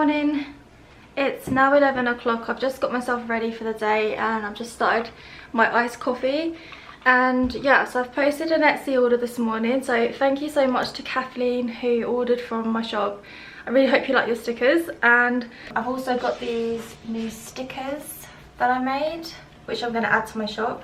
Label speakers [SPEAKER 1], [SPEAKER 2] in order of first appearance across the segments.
[SPEAKER 1] morning. It's now 11 o'clock. I've just got myself ready for the day and I've just started my iced coffee. And yeah, so I've posted an Etsy order this morning, so thank you so much to Kathleen who ordered from my shop. I really hope you like your stickers. And I've also got these new stickers that I made, which I'm going to add to my shop.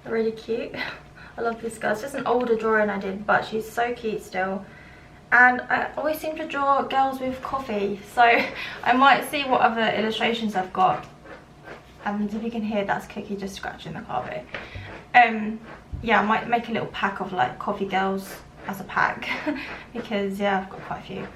[SPEAKER 1] They're really cute. I love this girl. It's just an older drawing I did, but she's so cute still. And I always seem to draw girls with coffee, so I might see what other illustrations I've got. And if you can hear, that's Cookie just scratching the carpet. Yeah, I might make a little pack of like coffee girls as a pack because yeah, I've got quite a few.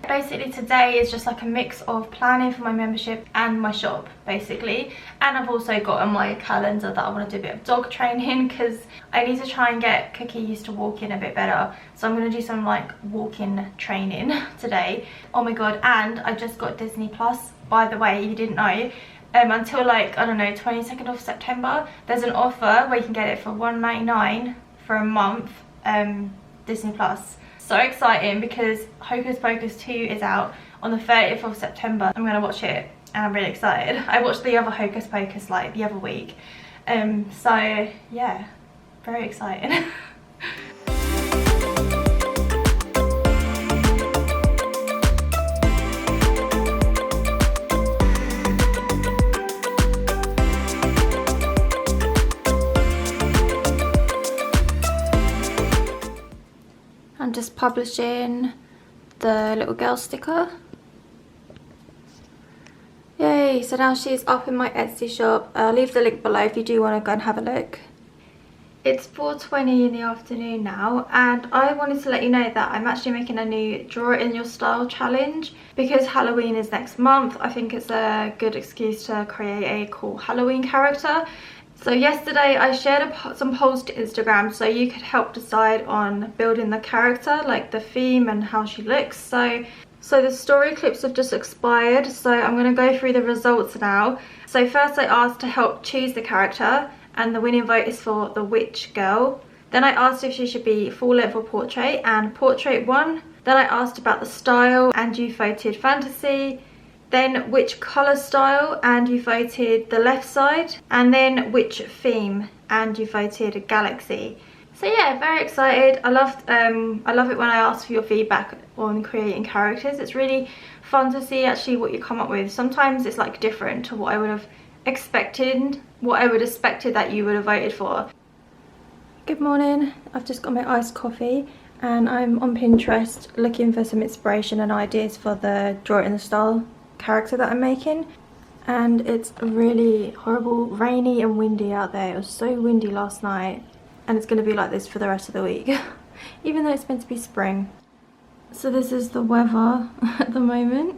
[SPEAKER 1] Basically today is just like a mix of planning for my membership and my shop basically, and I've also got on my calendar that I want to do a bit of dog training because I need to try and get Cookie used to walking a bit better, so I'm going to do some like walking training today. Oh my god, and I just got Disney Plus, by the way, you didn't know. Until like, I don't know, 22nd of September there's an offer where you can get it for $1.99 for a month, Disney Plus. So exciting because Hocus Pocus 2 is out on the 30th of September. I'm gonna watch it and I'm really excited. I watched the other Hocus Pocus like the other week. So yeah, very exciting. I'm just publishing the little girl sticker. Yay, so now she's up in my Etsy shop. I'll leave the link below if you do want to go and have a look. It's 4:20 in the afternoon now, and I wanted to let you know that I'm actually making a new Draw It In Your Style challenge. Because Halloween is next month, I think it's a good excuse to create a cool Halloween character. So yesterday I shared some polls to Instagram so you could help decide on building the character, like the theme and how she looks. So the story clips have just expired, so I'm going to go through the results now. So first I asked to help choose the character, and the winning vote is for the witch girl. Then I asked if she should be full length or portrait, and portrait won. Then I asked about the style and you voted fantasy. Then which colour style, and you voted the left side. And then which theme, and you voted galaxy. So yeah, very excited. I love it when I ask for your feedback on creating characters. It's really fun to see actually what you come up with. Sometimes it's like different to what I would have expected, that you would have voted for. Good morning, I've just got my iced coffee and I'm on Pinterest looking for some inspiration and ideas for the Draw It In The Style character that I'm making, and it's really horrible, rainy and windy out there. It was so windy last night, and it's going to be like this for the rest of the week even though it's meant to be spring. So this is the weather at the moment.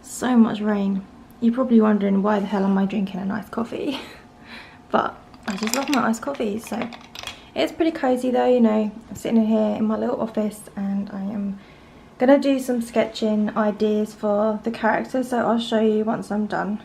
[SPEAKER 1] So much rain. You're probably wondering why the hell am I drinking an iced coffee but I just love my iced coffee. So it's pretty cozy though, you know. I'm sitting in here in my little office and I am gonna do some sketching ideas for the character, so I'll show you once I'm done.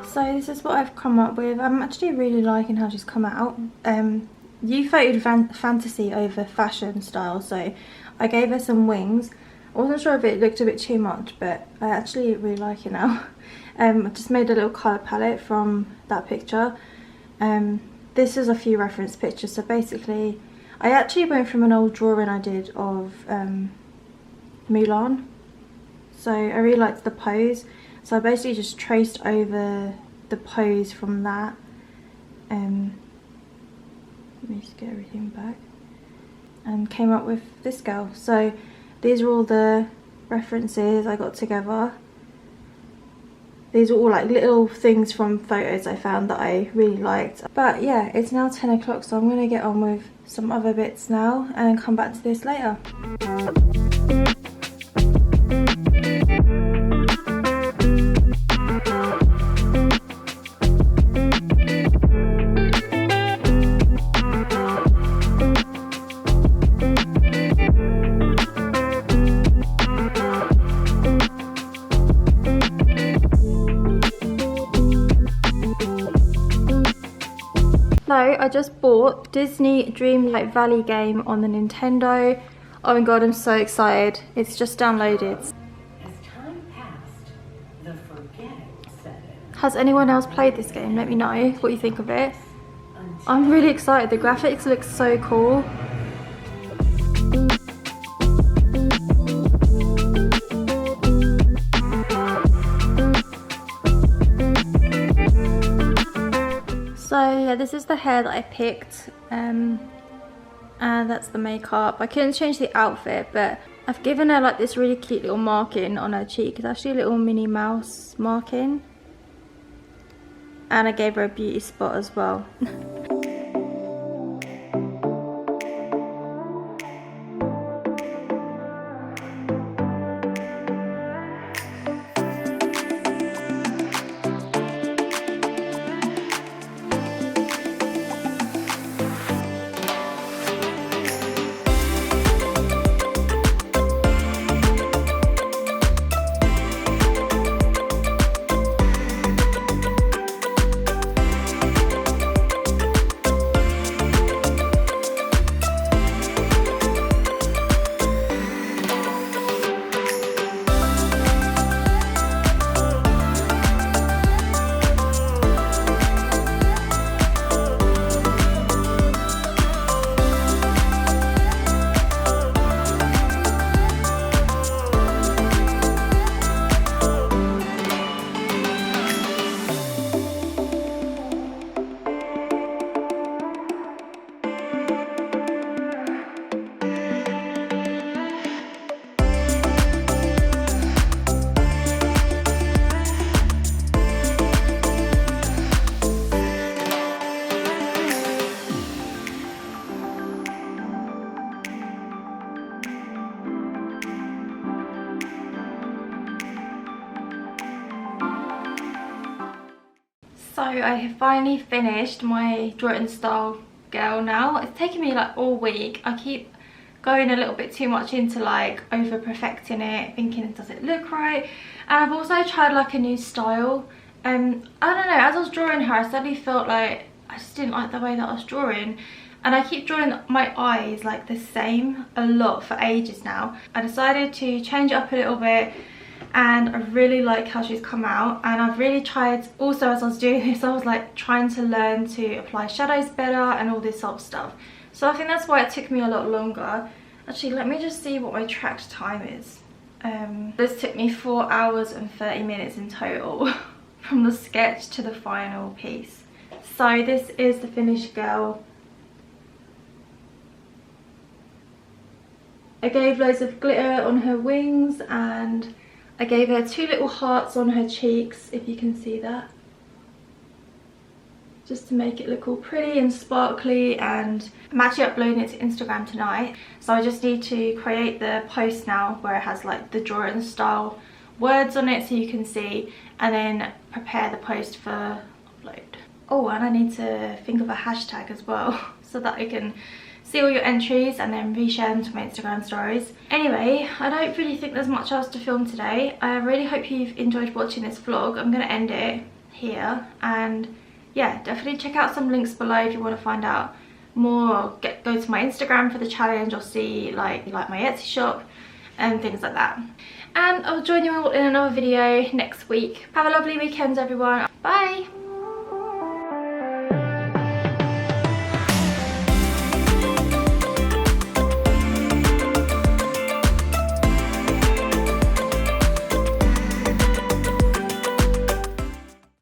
[SPEAKER 1] So this is what I've come up with. I'm actually really liking how she's come out. You voted fantasy over fashion style, so I gave her some wings. I wasn't sure if it looked a bit too much, but I actually really like it now. I just made a little colour palette from that picture. This is a few reference pictures, so basically I actually went from an old drawing I did of Mulan. So I really liked the pose, so I basically just traced over the pose from that. Let me just get everything back. And came up with this girl. So these are all the references I got together. These are all like little things from photos I found that I really liked. But yeah, it's now 10 o'clock, so I'm going to get on with some other bits now and come back to this later. I just bought Disney Dreamlight Valley game on the Nintendo. Oh my god, I'm so excited. It's just downloaded.
[SPEAKER 2] As time passed, the forget set in.
[SPEAKER 1] Has anyone else played this game? Let me know what you think of it. I'm really excited. The graphics look so cool. So yeah, this is the hair that I picked, and that's the makeup. I couldn't change the outfit, but I've given her like this really cute little marking on her cheek. It's actually a little Minnie Mouse marking, and I gave her a beauty spot as well. So I have finally finished my Draw It in Style girl now. It's taken me like all week. I keep going a little bit too much into like over perfecting it, thinking does it look right, and I've also tried like a new style. I don't know, as I was drawing her I suddenly felt like I just didn't like the way that I was drawing, and I keep drawing my eyes like the same a lot for ages now. I decided to change it up a little bit, and I really like how she's come out. And I've really tried, also as I was doing this, I was like trying to learn to apply shadows better and all this sort of stuff. So I think that's why it took me a lot longer. Actually, let me just see what my tracked time is. This took me 4 hours and 30 minutes in total from the sketch to the final piece. So this is the finished girl. I gave loads of glitter on her wings, and I gave her 2 little hearts on her cheeks, if you can see that, just to make it look all pretty and sparkly. And I'm actually uploading it to Instagram tonight, so I just need to create the post now where it has like the Draw It in Style words on it so you can see, and then prepare the post for upload. Oh, and I need to think of a hashtag as well so that I can see all your entries and then reshare them to my Instagram stories. Anyway, I don't really think there's much else to film today. I really hope you've enjoyed watching this vlog. I'm going to end it here, and yeah, definitely check out some links below if you want to find out more. Go to my Instagram for the challenge, or see like my Etsy shop and things like that. And I'll join you all in another video next week. Have a lovely weekend, everyone. Bye!